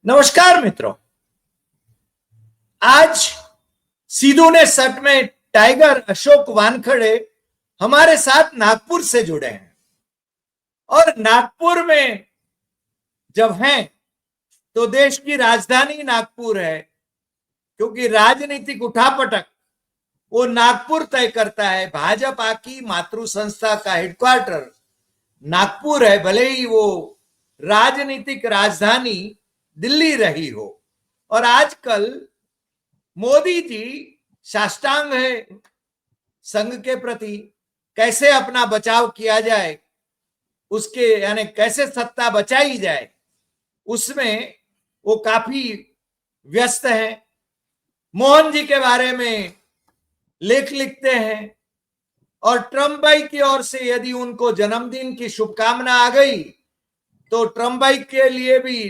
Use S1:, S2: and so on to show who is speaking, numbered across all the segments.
S1: नमस्कार मित्रों। आज सीधू ने सट में टाइगर अशोक वानखड़े हमारे साथ नागपुर से जुड़े हैं और नागपुर में जब हैं तो देश की राजधानी नागपुर है, क्योंकि राजनीतिक उठापटक वो नागपुर तय करता है। भाजपा की मातृ संस्था का हेडक्वार्टर नागपुर है, भले ही वो राजनीतिक राजधानी दिल्ली रही हो। और आजकल मोदी जी साष्टांग है संघ के प्रति, कैसे अपना बचाव किया जाए, उसके यानी कैसे सत्ता बचाई जाए, उसमें वो काफी व्यस्त हैं। मोहन जी के बारे में लेख लिखते हैं और ट्रम्प भाई की ओर से यदि उनको जन्मदिन की शुभकामना आ गई तो ट्रम्प भाई के लिए भी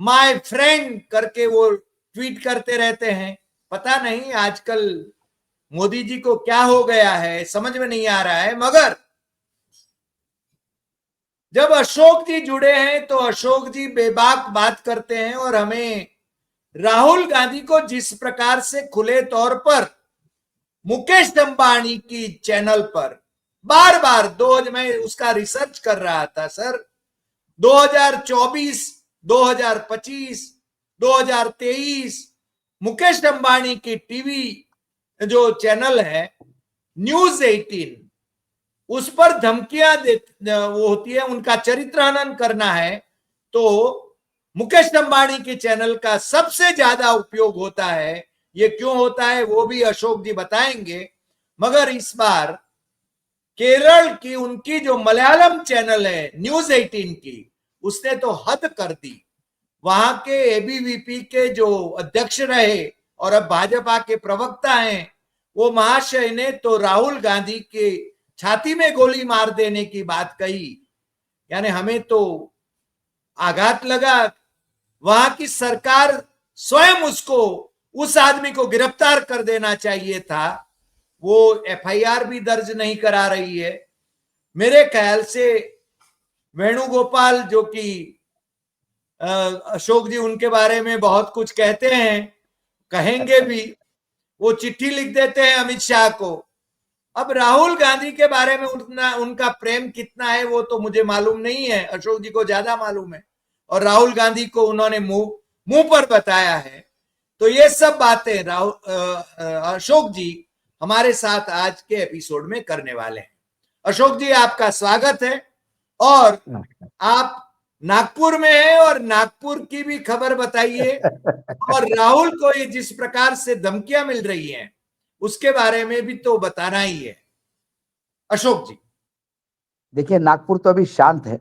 S1: माय फ्रेंड करके वो ट्वीट करते रहते हैं। पता नहीं आजकल मोदी जी को क्या हो गया है, समझ में नहीं आ रहा है। मगर जब अशोक जी जुड़े हैं तो अशोक जी बेबाक बात करते हैं और हमें राहुल गांधी को जिस प्रकार से खुले तौर पर मुकेश अंबानी की चैनल पर बार बार मैं उसका रिसर्च कर रहा था सर, 2024, 2025, 2023 मुकेश अंबानी की टीवी जो चैनल है न्यूज 18, उस पर धमकियां वो होती है, उनका चरित्र हनन करना है तो मुकेश अंबानी के चैनल का सबसे ज्यादा उपयोग होता है। ये क्यों होता है वो भी अशोक जी बताएंगे। मगर इस बार केरल की उनकी जो मलयालम चैनल है न्यूज 18 की, उसने तो हद कर दी। वहां के एबीवीपी के जो अध्यक्ष रहे और अब भाजपा के प्रवक्ता हैं, वो महाशय ने तो राहुल गांधी के छाती में गोली मार देने की बात कही। यानी हमें तो आघात लगा। वहां की सरकार स्वयं उसको, उस आदमी को गिरफ्तार कर देना चाहिए था। वो एफआईआर भी दर्ज नहीं करा रही है। मेरे ख्याल से वेणुगोपाल जो कि अशोक जी उनके बारे में बहुत कुछ कहते हैं, कहेंगे भी, वो चिट्ठी लिख देते हैं अमित शाह को। अब राहुल गांधी के बारे में उनका प्रेम कितना है वो तो मुझे मालूम नहीं है, अशोक जी को ज्यादा मालूम है। और राहुल गांधी को उन्होंने मुंह मुंह पर बताया है। तो ये सब बातें राहुल अशोक जी हमारे साथ आज के एपिसोड में करने वाले हैं। अशोक जी आपका स्वागत है। और आप नागपुर में हैं और नागपुर की भी खबर बताइए, और राहुल को ये जिस प्रकार से धमकियां मिल रही हैं उसके बारे में भी तो बताना ही है अशोक जी।
S2: देखिए, नागपुर तो अभी शांत है।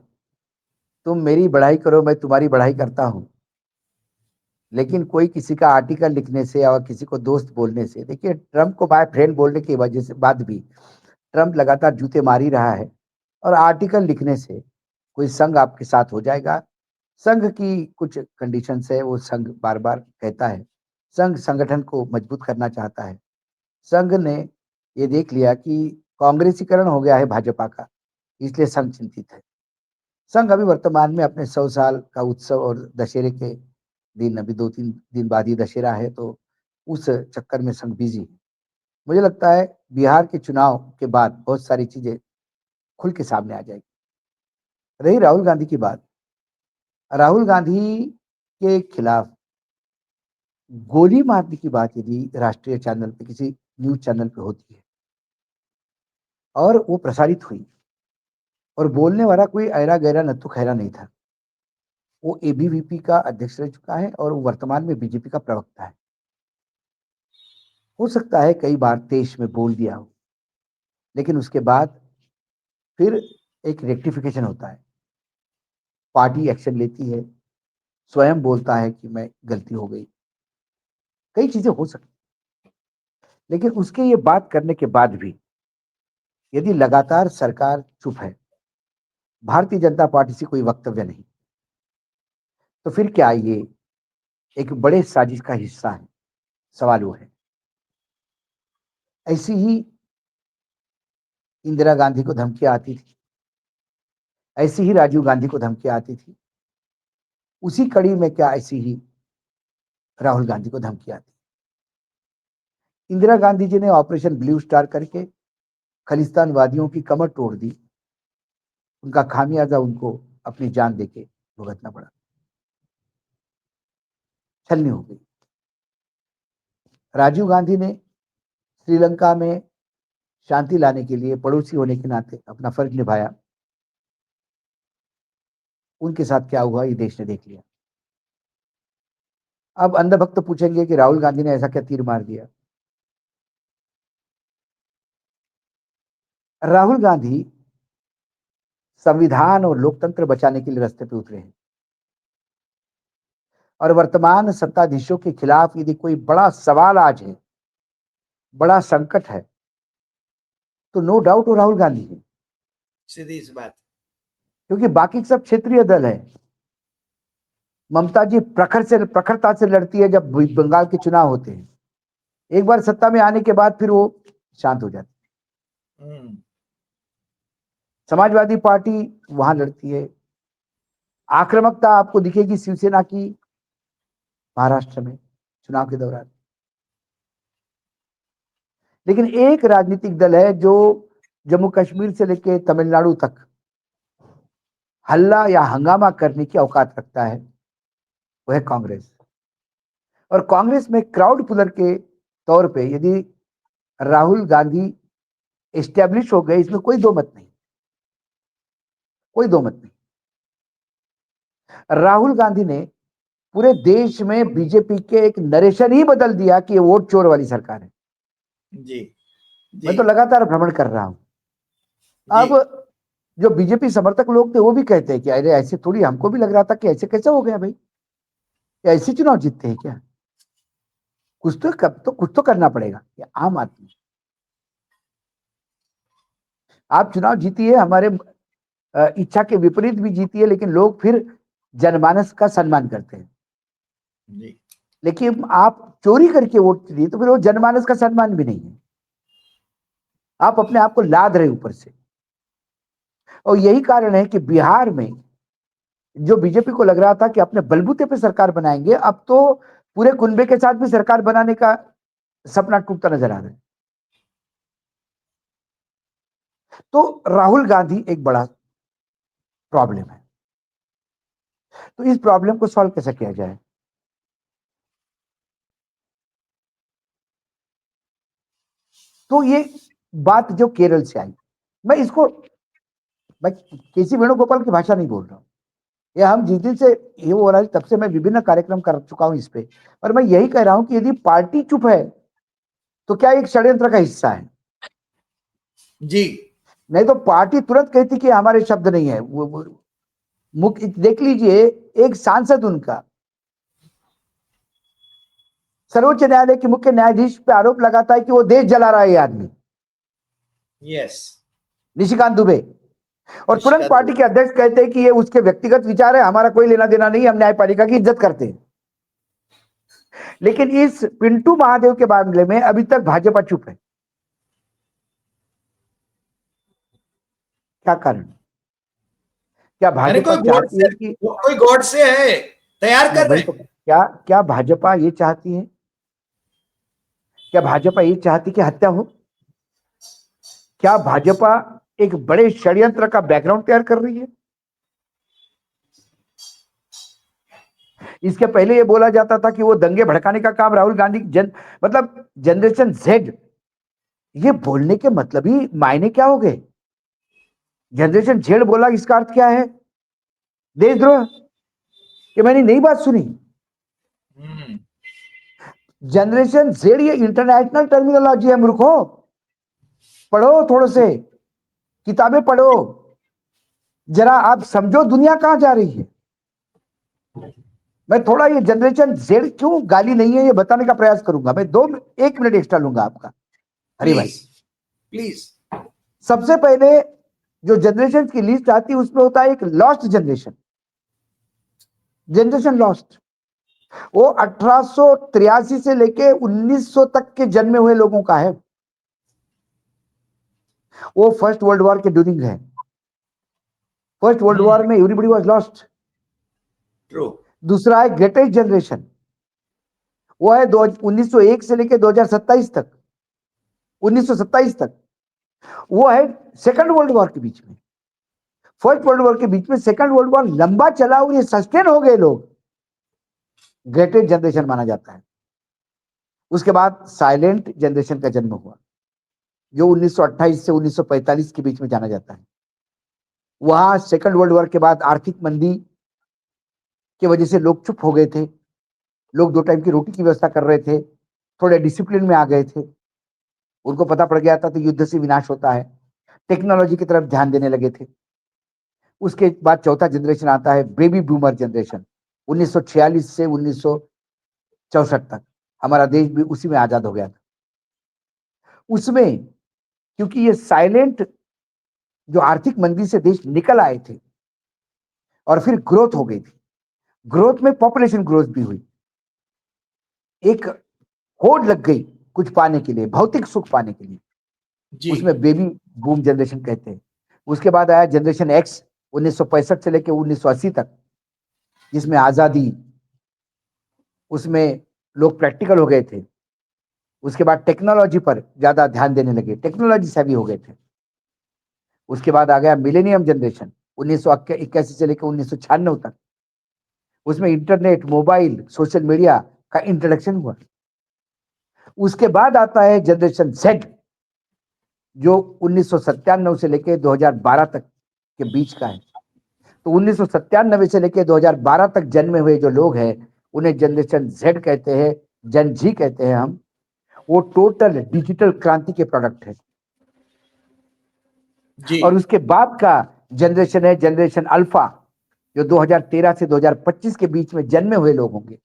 S2: तुम मेरी बढ़ाई करो, मैं तुम्हारी बढ़ाई करता हूं। लेकिन कोई किसी का आर्टिकल लिखने से और किसी को दोस्त बोलने से, देखिए, ट्रंप को बाय फ्रेंड बोलने की वजह से बाद भी ट्रंप लगातार जूते मार ही रहा है। और आर्टिकल लिखने से कोई संघ आपके साथ हो जाएगा। संघ की कुछ कंडीशंस है, वो संघ बार बार कहता है। संघ संगठन को मजबूत करना चाहता है। संघ ने ये देख लिया कि कांग्रेसीकरण हो गया है भाजपा का, इसलिए संघ चिंतित है। संघ अभी वर्तमान में अपने 100 साल का उत्सव और दशहरे के दिन, अभी 2-3 दिन बाद ही दशहरा है, तो उस चक्कर में संघ बिजी है। मुझे लगता है बिहार के चुनाव के बाद बहुत सारी चीजें खुल के सामने आ जाएगी। रही राहुल गांधी की बात, राहुल गांधी के खिलाफ गोली मारने की बात यदि राष्ट्रीय चैनल पे, किसी न्यूज चैनल पे होती है और वो प्रसारित हुई, और बोलने वाला कोई ऐरा गैरा नत्थु खैरा नहीं था। वो एबीवीपी का अध्यक्ष रह चुका है और वो वर्तमान में बीजेपी का प्रवक्ता है। हो सकता है कई बार देश में बोल दिया हो, लेकिन उसके बाद फिर एक रेक्टिफिकेशन होता है। पार्टी एक्शन लेती है, स्वयं बोलता है कि मैं गलती हो गई। कई चीजें हो सकती, लेकिन उसके ये बात करने के बाद भी यदि लगातार सरकार चुप है, भारतीय जनता पार्टी से कोई वक्तव्य नहीं, तो फिर क्या ये एक बड़े साजिश का हिस्सा है? सवाल वो है। ऐसी ही इंदिरा गांधी को धमकियां आती थी, ऐसी ही राजीव गांधी को धमकियां आती थी। उसी कड़ी में क्या ऐसी ही राहुल गांधी को धमकियां दी। इंदिरा गांधी जी ने ऑपरेशन ब्लू स्टार करके खलिस्तानवादियों की कमर तोड़ दी। उनका खामियाजा उनको अपनी जान देके भुगतना पड़ा। छलनी हो गई। राजीव गांधी ने श्रीलंका में शांति लाने के लिए पड़ोसी होने के नाते अपना फर्ज निभाया। उनके साथ क्या हुआ ये देश ने देख लिया। अब अंधभक्त पूछेंगे कि राहुल गांधी ने ऐसा क्या तीर मार दिया। राहुल गांधी संविधान और लोकतंत्र बचाने के लिए रास्ते पे उतरे हैं और वर्तमान सत्ताधीशों के खिलाफ यदि कोई बड़ा सवाल आज है, बड़ा संकट है, तो नो डाउट वो राहुल गांधी है।
S1: सीधी सी बात।
S2: क्योंकि बाकी सब क्षेत्रीय दल है। ममता जी प्रखरता से लड़ती है जब बंगाल के चुनाव होते हैं। एक बार सत्ता में आने के बाद फिर वो शांत हो जाती है। समाजवादी पार्टी वहां लड़ती है। आक्रामकता आपको दिखेगी शिवसेना की महाराष्ट्र में चुनाव के दौरान। लेकिन एक राजनीतिक दल है जो जम्मू कश्मीर से लेकर तमिलनाडु तक हल्ला या हंगामा करने की औकात रखता है, वह है कांग्रेस। और कांग्रेस में क्राउड पुलर के तौर पे यदि राहुल गांधी एस्टेब्लिश हो गए, इसमें कोई दो मत नहीं, कोई दो मत नहीं। राहुल गांधी ने पूरे देश में बीजेपी के एक नरेशन ही बदल दिया कि ये वोट चोर वाली सरकार है।
S1: जी, जी,
S2: मैं तो लगातार भ्रमण कर रहा हूं। अब जो बीजेपी समर्थक लोग थे वो भी कहते हैं कि अरे ऐसे थोड़ी, हमको भी लग रहा था कि ऐसे कैसे हो गया भाई, ऐसे चुनाव जीतते हैं क्या, कुछ तो करना पड़ेगा। ये आम आदमी, आप चुनाव जीतिए, हमारे इच्छा के विपरीत भी जीतिए, लेकिन लोग फिर जनमानस का सम्मान करते हैं।
S1: जी,
S2: लेकिन आप चोरी करके वोट दिए तो फिर वो जनमानस का सम्मान भी नहीं है। आप अपने आप को लाद रहे ऊपर से। और यही कारण है कि बिहार में जो बीजेपी को लग रहा था कि अपने बलबूते पे सरकार बनाएंगे, अब तो पूरे कुनबे के साथ भी सरकार बनाने का सपना टूटता नजर आ रहा है। तो राहुल गांधी एक बड़ा प्रॉब्लम है। तो इस प्रॉब्लम को सॉल्व कैसे किया जाए? तो ये बात जो केरल से आई, मैं केसी वेणुगोपाल की भाषा नहीं बोल रहा हूं। ये हम जिस दिन से ये हो रहा है तब से मैं विभिन्न कार्यक्रम कर चुका हूं इस पे, और मैं यही कह रहा हूं कि यदि पार्टी चुप है तो क्या एक षड्यंत्र का हिस्सा है?
S1: जी,
S2: नहीं तो पार्टी तुरंत कहती कि हमारे शब्द नहीं है। वो मुख्य देख लीजिए, एक सांसद उनका सर्वोच्च न्यायालय के मुख्य न्यायाधीश पे आरोप लगाता है कि वो देश जला रहा है ये आदमी,
S1: यस,
S2: निशिकांत दुबे। और तुरंत
S1: निष्ठा
S2: पार्टी के अध्यक्ष कहते हैं कि ये उसके व्यक्तिगत विचार है, हमारा कोई लेना देना नहीं, हम न्यायपालिका की इज्जत करते हैं। लेकिन इस पिंटू महादेव के मामले में अभी तक भाजपा चुप है। क्या कारण? क्या
S1: यानी
S2: भाजपा
S1: कोई गॉड
S2: चाहती
S1: से,
S2: है कि,
S1: कोई गॉड से है, तैयार
S2: मैं
S1: कर रहे
S2: वही तो,
S1: हैं।
S2: क्या भाजपा ये चाहती है, क्या भाजपा ये चाहती कि हत्या हो? क्या भाजपा एक बड़े षड्यंत्र का बैकग्राउंड तैयार कर रही है? इसके पहले ये बोला जाता था कि वो दंगे भड़काने का काम राहुल गांधी मतलब जनरेशन जेड, ये बोलने के मतलब ही मायने क्या हो गए? जनरेशन जेड बोला, इसका अर्थ क्या है? देशद्रोह। कि मैंने नई बात सुनी? जनरेशन जेड ये इंटरनेशनल टर्मिनोलॉजी है मूर्खों। पढ़ो, थोड़े से किताबें पढ़ो, जरा आप समझो दुनिया कहां जा रही है। मैं थोड़ा ये जनरेशन जेड क्यों गाली नहीं है ये बताने का प्रयास करूंगा। मैं 1 मिनट एक्स्ट्रा लूंगा आपका, हरी भाई।
S1: Please, please.
S2: सबसे पहले जो जनरेशन की लिस्ट आती है उसमें होता है एक लॉस्ट जनरेशन, जनरेशन लॉस्ट। वो 1883 से लेके 1900 तक के जन्मे हुए लोगों का है। वो फर्स्ट वर्ल्ड वॉर के ड्यूरिंग है। फर्स्ट वर्ल्ड वॉर में एवरीबडी वाज लॉस्ट।
S1: ट्रू।
S2: दूसरा है ग्रेटेस्ट जनरेशन, वो है 1901 से लेकर 2027 तक, 1927 तक। वो है सेकंड वर्ल्ड वॉर के बीच में, फर्स्ट वर्ल्ड वॉर के बीच में सेकंड वर्ल्ड वॉर लंबा चला और ये सस्टेन हो गए लोग, ग्रेटेस्ट जनरेशन माना जाता है। उसके बाद साइलेंट जनरेशन का जन्म हुआ, जो 1928 से 1945 के बीच में जाना जाता है। वहां सेकंड वर्ल्ड वॉर के बाद आर्थिक मंदी की वजह से लोग चुप हो गए थे, लोग 2 टाइम की रोटी की व्यवस्था कर रहे थे, थोड़े डिसिप्लिन में आ गए थे, उनको पता पड़ गया था तो युद्ध से विनाश होता है, टेक्नोलॉजी की तरफ ध्यान देने लगे थे। उसके बाद चौथा जनरेशन आता है बेबी बूमर जनरेशन, 1946 से 1964 तक। हमारा देश भी उसी में आजाद हो गया था। उसमें क्योंकि ये साइलेंट जो आर्थिक मंदी से देश निकल आए थे और फिर ग्रोथ हो गई थी, ग्रोथ में पॉपुलेशन ग्रोथ भी हुई, एक होड़ लग गई कुछ पाने के लिए, भौतिक सुख पाने के लिए,
S1: जी
S2: उसमें बेबी बूम जनरेशन कहते हैं। उसके बाद आया जनरेशन एक्स 1965 से लेकर 1980 तक, जिसमें आजादी, उसमें लोग प्रैक्टिकल हो गए थे। उसके बाद टेक्नोलॉजी पर ज्यादा ध्यान देने लगे, टेक्नोलॉजी सेवी हो गए थे। उसके बाद आ गया मिलेनियम जनरेशन 1981 से लेकर 1996 तक। उसमें इंटरनेट, मोबाइल, सोशल मीडिया का इंट्रोडक्शन हुआ। उसके बाद आता है जनरेशन जेड, जो 1997 से लेकर 2012 तक के बीच का है। तो 1997 से लेकर 2012 तक जन्मे हुए जो लोग हैं उन्हें जनरेशन जेड कहते हैं, जन जी कहते हैं हम। वो टोटल डिजिटल क्रांति के प्रोडक्ट है।
S1: जी
S2: और उसके बाद का जनरेशन है जनरेशन अल्फा, जो 2013 से 2025 के बीच में जन्मे हुए लोग होंगे।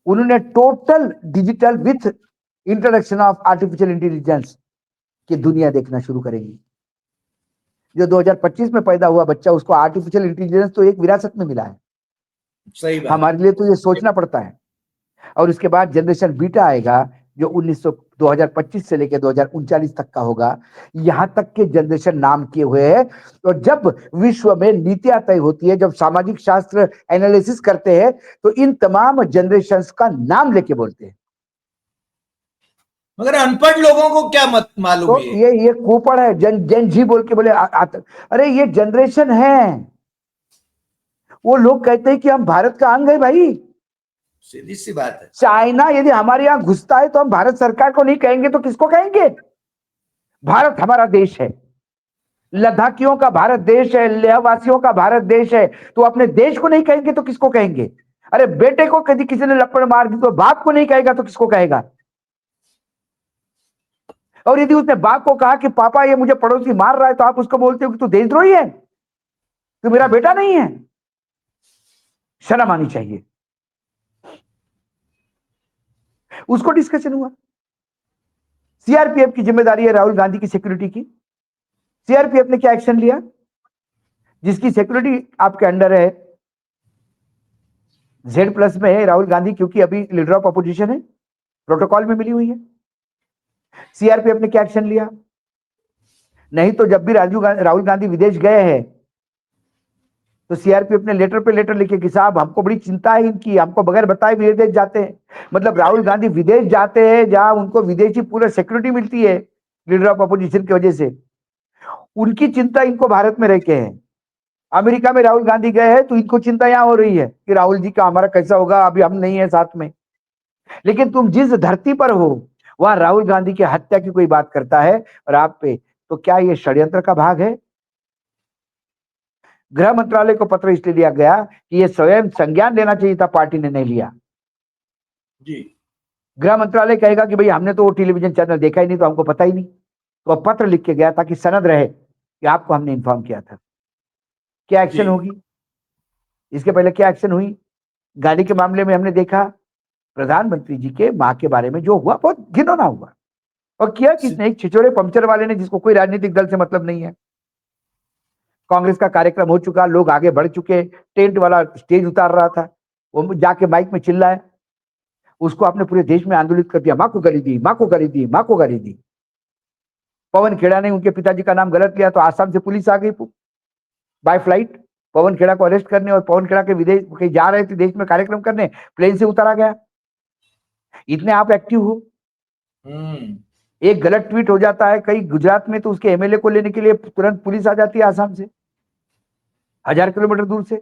S2: उन्होंने total digital with introduction of artificial intelligence की दुनिया देखना शुरू करेंगी। जो 2025 में पैदा हुआ बच्चा, उसको आर्टिफिशियल इंटेलिजेंस तो एक विरासत में मिला है,
S1: सही बात।
S2: हमारे लिए तो ये सोचना पड़ता है। और उसके बाद जनरेशन बीटा आएगा, जो 2025 से लेकर 2039 तक का होगा। यहां तक के जनरेशन नाम किए हुए हैं। और जब विश्व में नीतियां तय होती है, जब सामाजिक शास्त्र एनालिसिस करते हैं, तो इन तमाम जनरेशंस का नाम लेके बोलते हैं।
S1: मगर अनपढ़ लोगों को क्या मत मालूम
S2: तो
S1: ये
S2: ये कुपड़ है, जन जी बोल के बोले अरे ये जनरेशन है। वो लोग कहते हैं कि हम भारत का अंग है भाई।
S1: सीधी सी बात है।
S2: चाइना यदि हमारे यहां घुसता है तो हम भारत सरकार को नहीं कहेंगे तो किसको कहेंगे? भारत हमारा देश है, लद्दाखियों का भारत देश है, लेहवासियों का भारत देश है। तो अपने देश को नहीं कहेंगे तो किसको कहेंगे? अरे बेटे को कभी किसी ने लपड़ मार दी तो बाप को नहीं कहेगा तो किसको कहेगा? और यदि उसने बाप को कहा कि पापा ये मुझे पड़ोसी मार रहा है, तो आप उसको बोलते हो कि तू देशद्रोही है, तू मेरा बेटा नहीं है। शर्म आनी चाहिए। उसको डिस्कशन हुआ। सीआरपीएफ की जिम्मेदारी है राहुल गांधी की सिक्योरिटी की। सीआरपीएफ ने क्या एक्शन लिया? जिसकी सिक्योरिटी आपके अंडर है, जेड प्लस में है राहुल गांधी, क्योंकि अभी लीडर ऑफ अपोजिशन है, प्रोटोकॉल में मिली हुई है। सीआरपीएफ ने क्या एक्शन लिया? नहीं तो जब भी राहुल गांधी विदेश गए हैं तो सीआरपीएफ ने लेटर पे लेटर लिखे कि साहब हमको बड़ी चिंता है इनकी, हमको बगैर बताए विदेश जाते हैं। मतलब राहुल गांधी विदेश जाते हैं जहां उनको विदेशी पूरा सिक्योरिटी मिलती है लीडर ऑफ अपोजिशन की वजह से, उनकी चिंता इनको भारत में रह के है। अमेरिका में राहुल गांधी गए हैं तो इनको चिंता यहां हो रही है कि राहुल जी का हमारा कैसा होगा, अभी हम नहीं है साथ में। लेकिन तुम जिस धरती पर हो वहां राहुल गांधी की हत्या की कोई बात करता है और आप पे, तो क्या ये षड्यंत्र का भाग है? गृह मंत्रालय को पत्र इसलिए दिया गया कि ये स्वयं संज्ञान लेना चाहिए था, पार्टी ने नहीं लिया।
S1: जी
S2: गृह मंत्रालय कहेगा कि भाई हमने तो वो टेलीविजन चैनल देखा ही नहीं, तो हमको पता ही नहीं। तो पत्र लिख के गया ताकि सनद रहे कि आपको हमने इन्फॉर्म किया था। क्या एक्शन होगी? इसके पहले क्या एक्शन हुई? गाड़ी के मामले में हमने देखा प्रधानमंत्री जी के मां के बारे में जो हुआ बहुत घिनौना हुआ। और किया किसने? एक छिछोरे पंक्चर वाले ने, जिसको कोई राजनीतिक दल से मतलब नहीं है। कांग्रेस का कार्यक्रम हो चुका, लोग आगे बढ़ चुके, टेंट वाला स्टेज उतार रहा था, वो जाके माइक में चिल्लाए, उसको आपने पूरे देश में आंदोलित कर दिया, मां को गाली दी, मां को गाली दी, मां को गाली दी। पवन खेड़ा ने उनके पिताजी का नाम गलत लिया तो आसाम से पुलिस आ गई बाय फ्लाइट, पवन खेड़ा को अरेस्ट करने, और पवन खेड़ा के विदेश कहीं जा रहे थे देश में कार्यक्रम करने, प्लेन से उतारा गया। इतने आप एक्टिव हो। एक गलत ट्वीट हो जाता है कहीं गुजरात में तो उसके एमएलए को लेने के लिए तुरंत पुलिस आ जाती है आसाम से, 1000 किलोमीटर दूर से।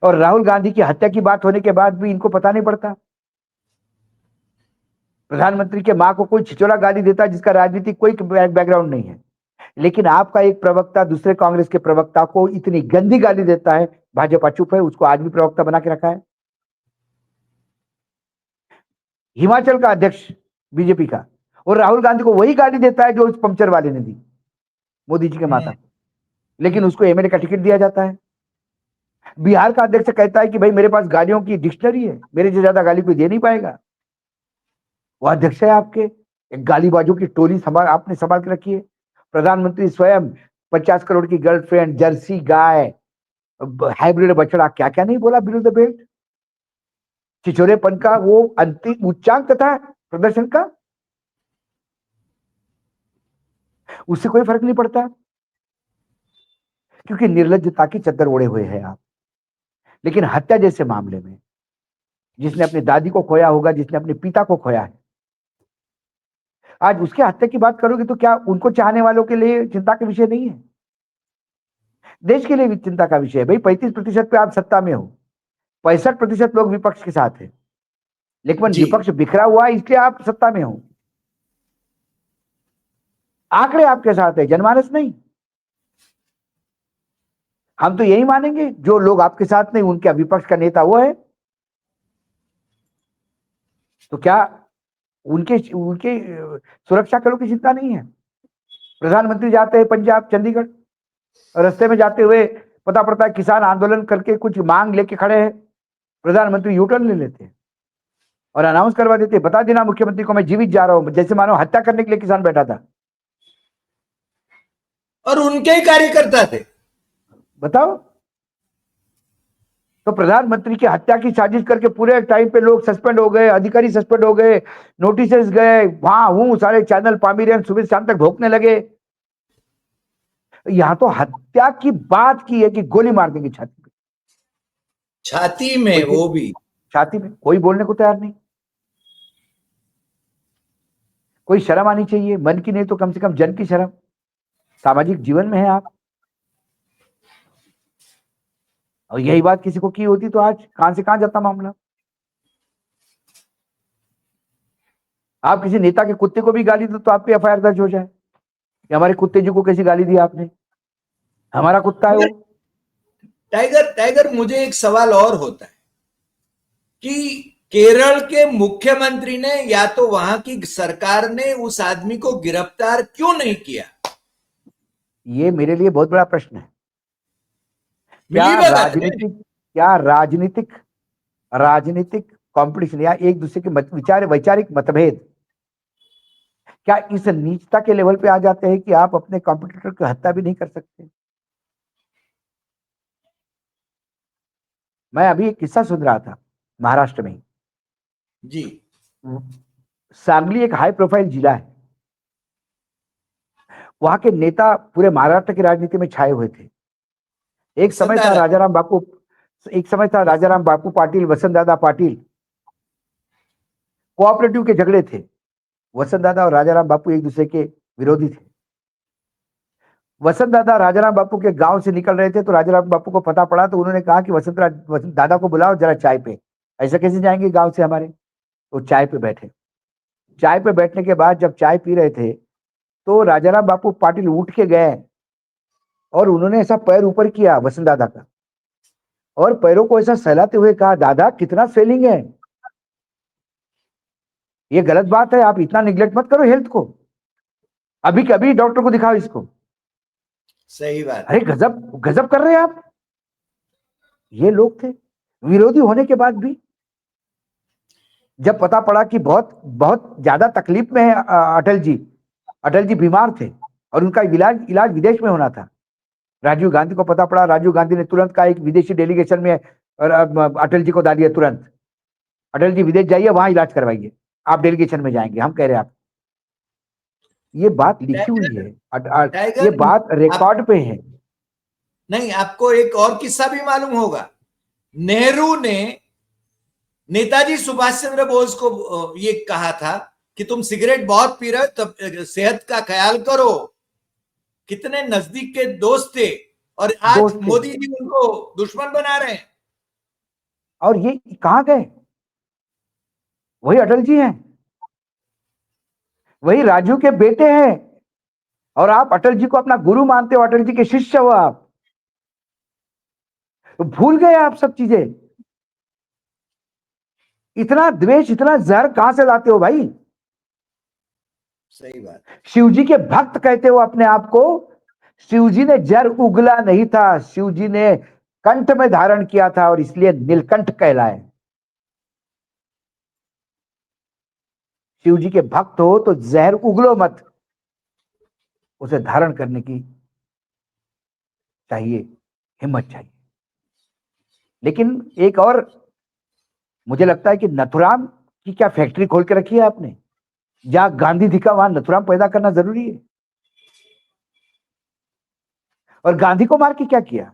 S2: और राहुल गांधी की हत्या की बात होने के बाद भी इनको पता नहीं पड़ता। प्रधानमंत्री के मां को कोई छिचोला गाली देता है जिसका राजनीतिक कोई बैकग्राउंड नहीं है, लेकिन आपका एक प्रवक्ता दूसरे कांग्रेस के प्रवक्ता को इतनी गंदी गाली देता है, भाजपा चुप है, उसको आज भी प्रवक्ता बना के रखा है। हिमाचल का अध्यक्ष बीजेपी का, और राहुल गांधी को वही गाली देता है जो उस पंचर वाले ने दी, मोदी जी के माता, लेकिन उसको एमएलए का टिकट दिया जाता है। बिहार का अध्यक्ष कहता है कि भाई मेरे पास गालियों की डिक्शनरी है, मेरे से ज्यादा गाली कोई दे नहीं पाएगा। वो अध्यक्ष है आपके, एक गालीबाजों की टोली आपने संभाल के रखी है। प्रधानमंत्री स्वयं 50 करोड़ की गर्लफ्रेंड, जर्सी गाय, हाइब्रिड बछड़ा, क्या क्या नहीं बोला बिलो द बेल्ट। छिछोरेपन का वो अंतिम उच्चांक था प्रदर्शन का, उससे कोई फर्क नहीं पड़ता, क्योंकि निर्लज्जता की चद्दर ओढ़े हुए हैं आप। लेकिन हत्या जैसे मामले में, जिसने अपनी दादी को खोया होगा, जिसने अपने पिता को खोया है, आज उसके हत्या की बात करोगे तो क्या उनको चाहने वालों के लिए चिंता का विषय नहीं है? देश के लिए भी चिंता का विषय है। भाई 35% पे आप सत्ता में हो, 65% लोग विपक्ष के साथ है, लेकिन विपक्ष बिखरा हुआ है इसलिए आप सत्ता में हो। आंकड़े आपके साथ है, जनमानस नहीं। हम तो यही मानेंगे, जो लोग आपके साथ नहीं उनका विपक्ष का नेता वो है, तो क्या उनके उनके सुरक्षा करो की चिंता नहीं है? प्रधानमंत्री जाते हैं पंजाब, चंडीगढ़, रास्ते में जाते हुए पता पड़ता है किसान आंदोलन करके कुछ मांग लेके खड़े हैं, प्रधानमंत्री यूटर्न ले लेते हैं और अनाउंस करवा देते हैं, बता देना मुख्यमंत्री को मैं जीवित जा रहा हूं, जैसे मानो हत्या करने के लिए किसान बैठा था।
S1: और उनके ही कार्यकर्ता थे, बताओ।
S2: तो प्रधानमंत्री की हत्या की साजिश करके पूरे टाइम पे लोग सस्पेंड हो गए, अधिकारी सस्पेंड हो गए, नोटिस गए, वहां हूं सारे चैनल पामीरियन सुबह शाम तक भोंकने लगे। यहां तो हत्या की बात की है कि गोली मार देंगे छाती में,
S1: छाती में, वो भी
S2: छाती में। कोई बोलने को तैयार नहीं। कोई शर्म आनी चाहिए, मन की नहीं तो कम से कम जन की शर्म। सामाजिक जीवन में है आप, और यही बात किसी को की होती तो आज कहां से कहां जाता मामला। आप किसी नेता के कुत्ते को भी गाली दो तो आप पे एफआईआर दर्ज हो जाए कि हमारे कुत्ते जी को कैसी गाली दी आपने, हमारा कुत्ता है वो।
S1: टाइगर मुझे एक सवाल और होता है कि केरल के मुख्यमंत्री ने या तो वहां की सरकार ने उस आदमी को गिरफ्तार क्यों नहीं किया?
S2: ये मेरे लिए बहुत बड़ा प्रश्न है। क्या राजनीतिक कंपटीशन या एक दूसरे के वैचारिक मतभेद क्या इस नीचता के लेवल पे आ जाते हैं कि आप अपने कॉम्पिटिटर की हत्या भी नहीं कर सकते? मैं अभी एक किस्सा सुन रहा था महाराष्ट्र में
S1: जी।
S2: सांगली एक हाई प्रोफाइल जिला है, वहां के नेता पूरे महाराष्ट्र की राजनीति में छाए हुए थे। एक समय था राजाराम बापू पाटिल, वसंत दादा पाटिल, कोऑपरेटिव के झगड़े थे। वसंत दादा और राजाराम बापू एक दूसरे के विरोधी थे। वसंत दादा राजाराम बापू के गांव से निकल रहे थे तो राजाराम बापू को पता पड़ा, तो उन्होंने कहा कि वसंत दादा को बुलाओ जरा चाय पे। ऐसा कैसे जाएंगे गांव से हमारे? तो चाय पे बैठे। चाय पे बैठने के बाद जब चाय पी रहे थे तो राजाराम बापू पाटिल उठ के गए और उन्होंने ऐसा पैर ऊपर किया वसंत दादा का, और पैरों को ऐसा सहलाते हुए कहा, दादा कितना स्वेलिंग है, ये गलत बात है, आप इतना निग्लेक्ट मत करो हेल्थ को, अभी कभी डॉक्टर को दिखाओ इसको।
S1: सही बात।
S2: अरे गजब गजब कर रहे हैं आप। ये लोग थे विरोधी होने के बाद भी। जब पता पड़ा कि बहुत बहुत ज्यादा तकलीफ में है अटल जी बीमार थे और उनका इलाज विदेश में होना था, राजीव गांधी को पता पड़ा, राजीव गांधी ने तुरंत कहा एक विदेशी डेलीगेशन में अटल जी को डाल दिया तुरंत, अटल जी विदेश जाइए वहां इलाज करवाइए, आप डेलीगेशन में जाएंगे, हम कह रहे हैं आप। ये बात लिखी हुई है, ये बात रिकॉर्ड पे है।
S1: नहीं, आपको एक और किस्सा भी मालूम होगा। नेहरू ने नेताजी सुभाष चंद्र बोस को ये कहा था कि तुम सिगरेट बहुत पी रहे हो, तब सेहत का ख्याल करो। कितने नजदीक के दोस्त थे, और आज
S2: दोस्त थे।
S1: मोदी जी उनको दुश्मन बना रहे हैं।
S2: और ये कहां गए? वही अटल जी हैं, वही राजू के बेटे हैं, और आप अटल जी को अपना गुरु मानते हो, अटल जी के शिष्य हो आप। तो भूल गए आप सब चीजें। इतना द्वेष, इतना जहर कहां से लाते हो भाई?
S1: सही बात।
S2: शिव जी के भक्त कहते हो अपने आप को। शिव जी ने जर उगला नहीं था, शिव जी ने कंठ में धारण किया था, और इसलिए नीलकंठ कहलाए। शिव जी के भक्त हो तो जहर उगलो मत, उसे धारण करने की चाहिए, हिम्मत चाहिए। लेकिन एक और मुझे लगता है कि नथुराम की क्या फैक्ट्री खोल के रखी है आपने? जहां गांधी दिखा वहां नथुराम पैदा करना जरूरी है। और गांधी को मार के क्या किया?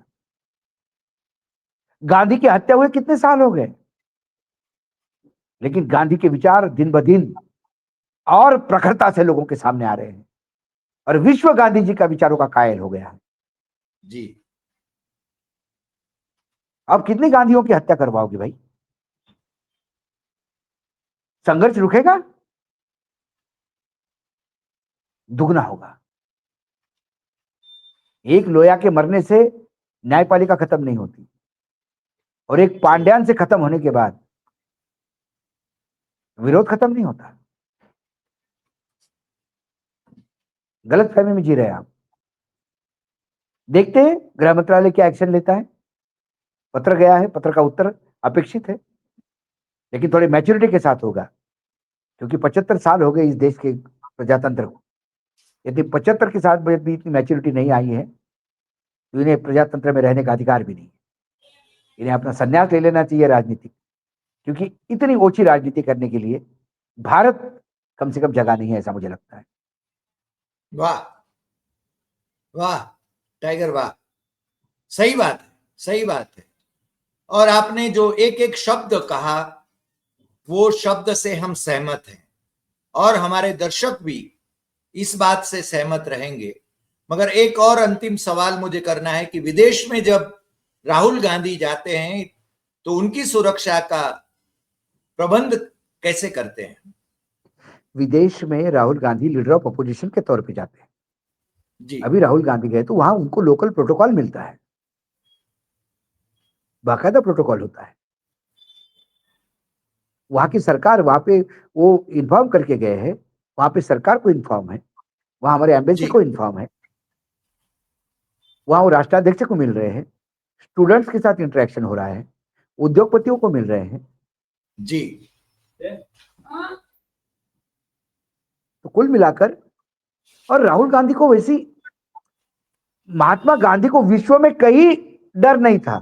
S2: गांधी की हत्या हुए कितने साल हो गए, लेकिन गांधी के विचार दिन ब दिन और प्रखरता से लोगों के सामने आ रहे हैं, और विश्व गांधी जी का विचारों का कायल हो गया है।
S1: जी।
S2: अब कितनी गांधियों की हत्या करवाओगे भाई? संघर्ष रुकेगा? दुगना होगा। एक लोया के मरने से न्यायपालिका खत्म नहीं होती, और एक पांड्यान से खत्म होने के बाद विरोध खत्म नहीं होता। गलत फहमी में जी रहे हैं आप। देखते हैं गृह मंत्रालय क्या एक्शन लेता है। पत्र गया है, पत्र का उत्तर अपेक्षित है, लेकिन थोड़ी मैच्योरिटी के साथ होगा, क्योंकि 75 साल हो गए इस देश के प्रजातंत्र को। यदि 75 के साथ भी इतनी मैच्योरिटी नहीं आई है, तो इन्हें प्रजातंत्र में रहने का अधिकार भी नहीं। इन्हें अपना संन्यास ले लेना चाहिए राजनीति, क्योंकि इतनी ओछी राजनीति करने के लिए भारत कम से कम जगह नहीं है, ऐसा मुझे लगता है।
S1: वाह वाह टाइगर, वाह। सही बात है, सही बात है। और आपने जो एक एक शब्द कहा, वो शब्द से हम सहमत हैं, और हमारे दर्शक भी इस बात से सहमत रहेंगे। मगर एक और अंतिम सवाल मुझे करना है कि विदेश में जब राहुल गांधी जाते हैं तो उनकी सुरक्षा का प्रबंध कैसे करते हैं?
S2: विदेश में Rahul Gandhi leader of opposition के तौर पे जाते हैं।
S1: जी।
S2: अभी राहुल गांधी गए तो वहां उनको लोकल प्रोटोकॉल मिलता है, बाकायदा प्रोटोकॉल होता है। वहां की सरकार वहां पे वो इन्फॉर्म करके गए हैं, वहां पे सरकार को इन्फॉर्म है, वहां हमारे एम्बेसी
S1: जी।
S2: को इन्फॉर्म है, वहां वो राष्ट्राध्यक्ष को मिल रहे हैं, स्टूडेंट्स के साथ इंटरेक्शन हो रहा है, उद्योगपतियों को मिल रहे हैं।
S1: जी।
S2: तो कुल मिलाकर, और राहुल गांधी को वैसी, महात्मा गांधी को विश्व में कहीं डर नहीं था।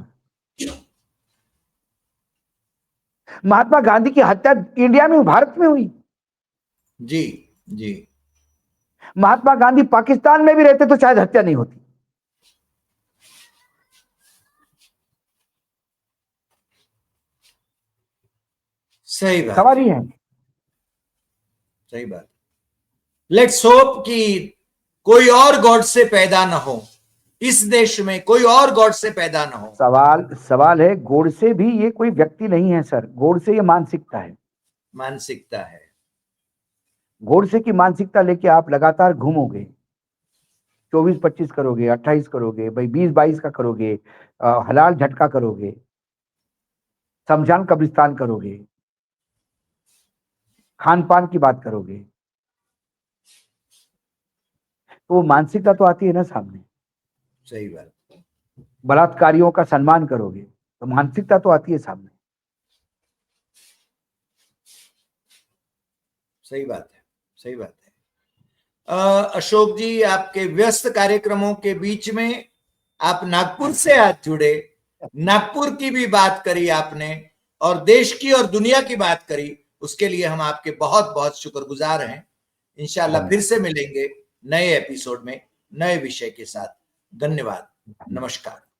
S2: महात्मा गांधी की हत्या इंडिया में, भारत में हुई।
S1: जी। जी।
S2: महात्मा गांधी पाकिस्तान में भी रहते तो शायद हत्या नहीं होती।
S1: सही बात,
S2: सवाल ही है।
S1: सही बात। लेट्स होप कि कोई और गॉड से पैदा ना हो इस देश में, कोई और गॉड से पैदा ना हो।
S2: सवाल है, गोडसे भी ये कोई व्यक्ति नहीं है सर, गोडसे ये मानसिकता है।
S1: मानसिकता है।
S2: गोडसे की मानसिकता लेके आप लगातार घूमोगे, 24-25 करोगे, 28 करोगे, भाई 20-22 का करोगे, हलाल झटका करोगे, शमशान कब्रिस्तान करोगे, खान पान की बात करोगे, तो वो मानसिकता तो आती है ना सामने।
S1: सही बात।
S2: बलात्कारियों का सम्मान करोगे तो मानसिकता तो आती है सामने।
S1: सही बात है, सही बात है। अशोक जी, आपके व्यस्त कार्यक्रमों के बीच में आप नागपुर से आज जुड़े, नागपुर की भी बात करी आपने, और देश की और दुनिया की बात करी, उसके लिए हम आपके बहुत बहुत शुक्रगुजार हैं। इंशाल्लाह फिर से मिलेंगे नए एपिसोड में नए विषय के साथ। धन्यवाद। नमस्कार।